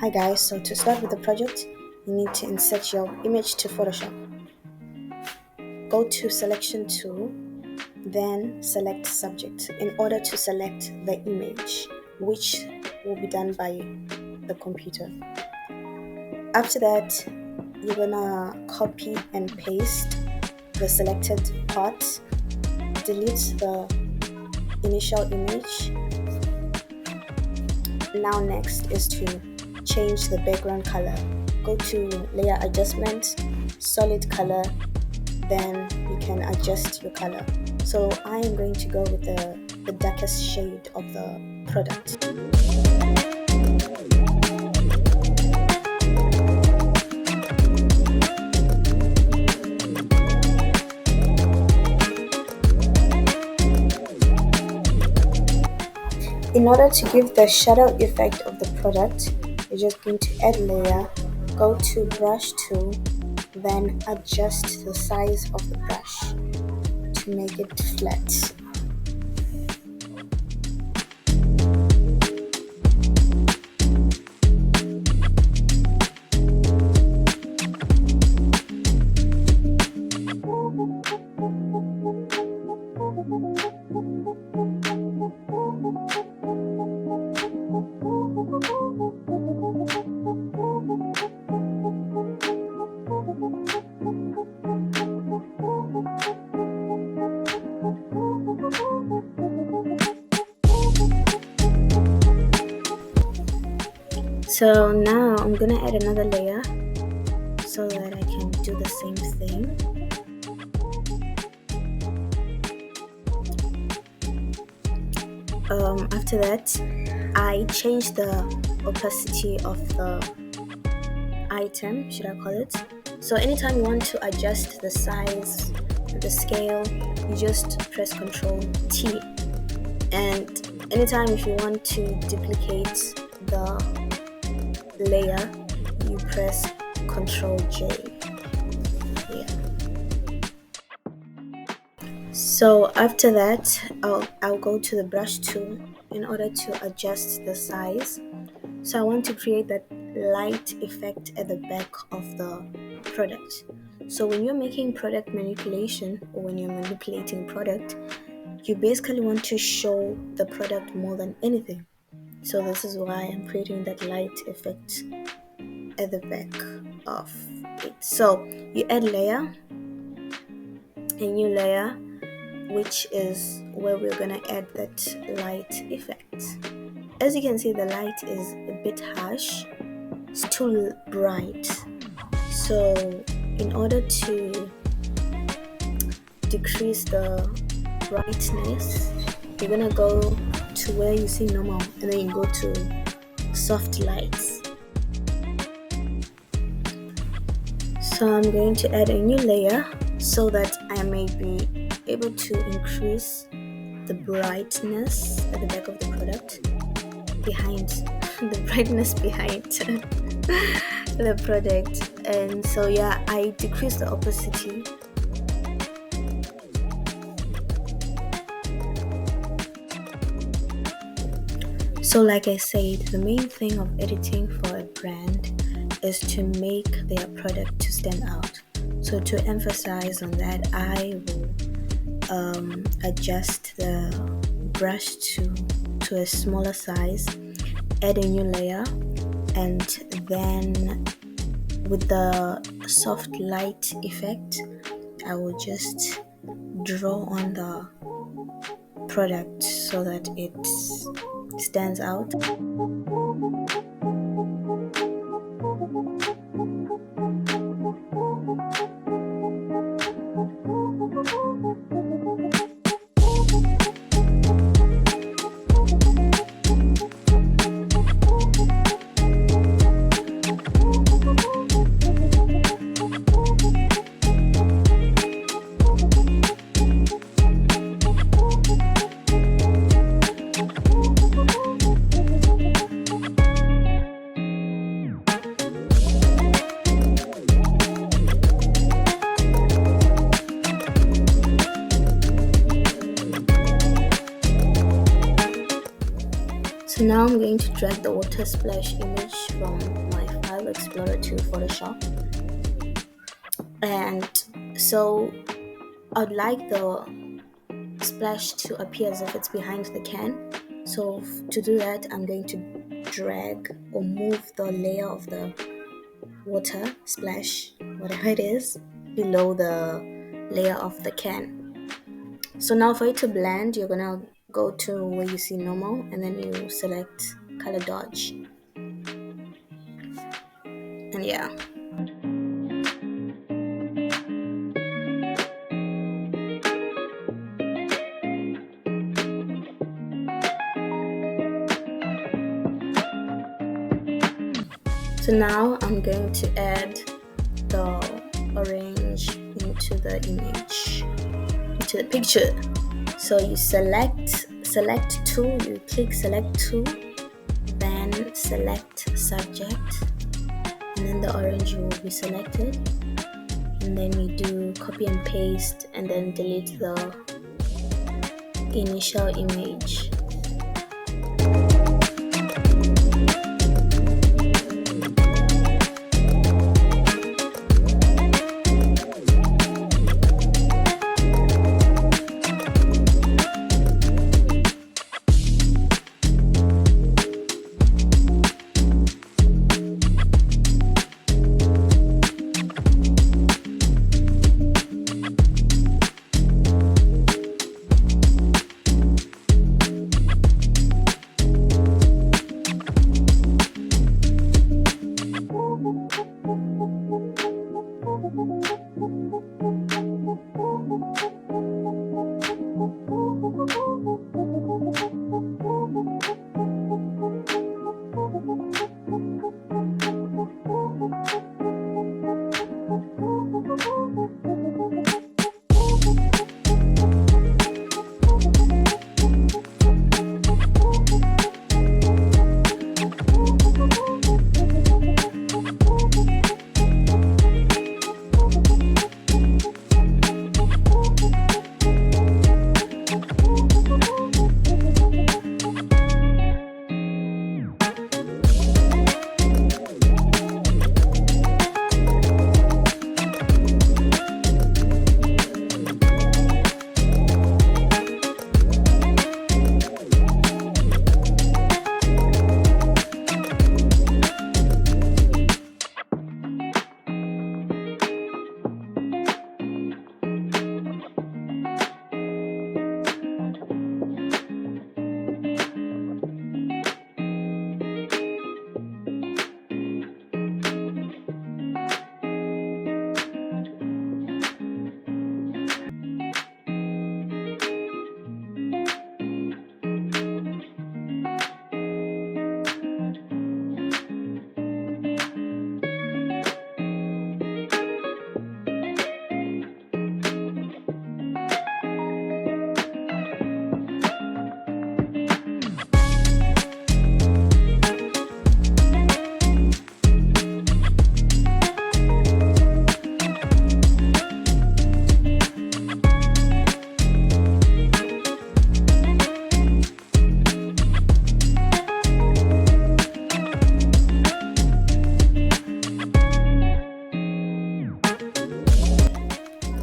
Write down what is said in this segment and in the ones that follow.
Hi guys, so to start with the project, you need to insert your image to Photoshop. Go to selection tool, then select subject in order to select the image, which will be done by the computer. After that, you're gonna copy and paste the selected part, delete the initial image. Now next is to change the background color. Go to layer adjustment, solid color, then you can adjust your color. So I am going to go with the darkest shade of the product. In order to give the shadow effect of the product, you're just going to add layer, go to brush tool, then adjust the size of the brush to make it flat. So now I'm gonna add another layer so that I can do the same thing. After that, I change the opacity of the item, should I call it. So anytime you want to adjust the size, the scale, you just press Ctrl T. And anytime if you want to duplicate the layer, you press Ctrl J. So after that, I'll go to the brush tool in order to adjust the size. So I want to create that light effect at the back of the product. So when you're making product manipulation, or when you're manipulating product, you basically want to show the product more than anything. So this is why I'm creating that light effect at the back of it. So you add layer, a new layer, which is where we're gonna add that light effect. As you can see, the light is a bit harsh, it's too bright. So in order to decrease the brightness, you're gonna go to where you see normal and then you go to soft lights. So I'm going to add a new layer so that I may be able to increase the brightness at the back of the product, behind the brightness behind the product. And so yeah, I decrease the opacity. So like I said, the main thing of editing for a brand is to make their product to stand out. So to emphasize on that, I will adjust the brush to a smaller size, add a new layer, and then with the soft light effect, I will just draw on the product so that it stands out. I'm going to drag the water splash image from my File Explorer to Photoshop. And so I'd like the splash to appear as if it's behind the can. So to do that, I'm going to drag or move the layer of the water splash, whatever it is, below the layer of the can. So now for it to blend, you're gonna go to where you see normal and then you select color dodge. And yeah. So now I'm going to add the orange into the image, into the picture. So you select tool, you click select tool, then select subject, and then the orange will be selected, and then you do copy and paste and then delete the initial image.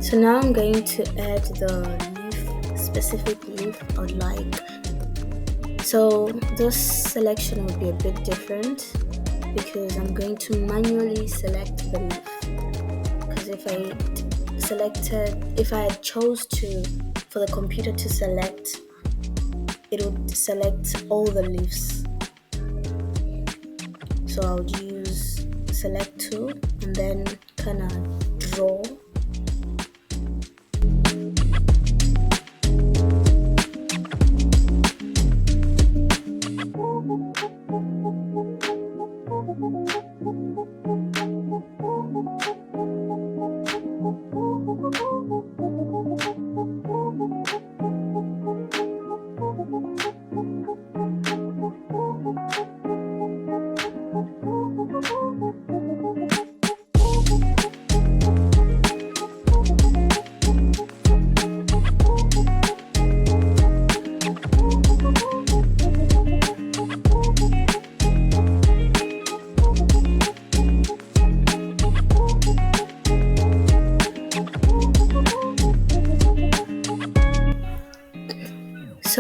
So now I'm going to add the leaf, specific leaf I'd like. So this selection will be a bit different because I'm going to manually select the leaf. Because if I chose for the computer to select, it would select all the leaves. So I'll use select tool and then kind of draw.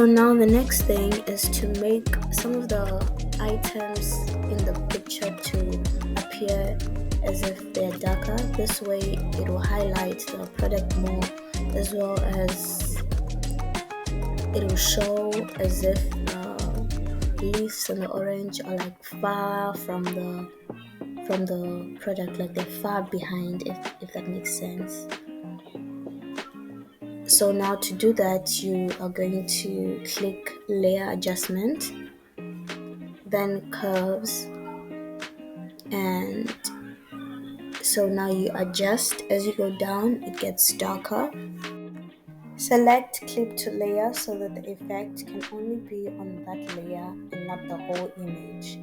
So now the next thing is to make some of the items in the picture to appear as if they're darker. This way it will highlight the product more, as well as it will show as if leaves and the orange are like far from the product, like they're far behind, if that makes sense. So now to do that, you are going to click layer adjustment, then curves, and so now you adjust. As you go down, it gets darker. Select clip to layer so that the effect can only be on that layer and not the whole image.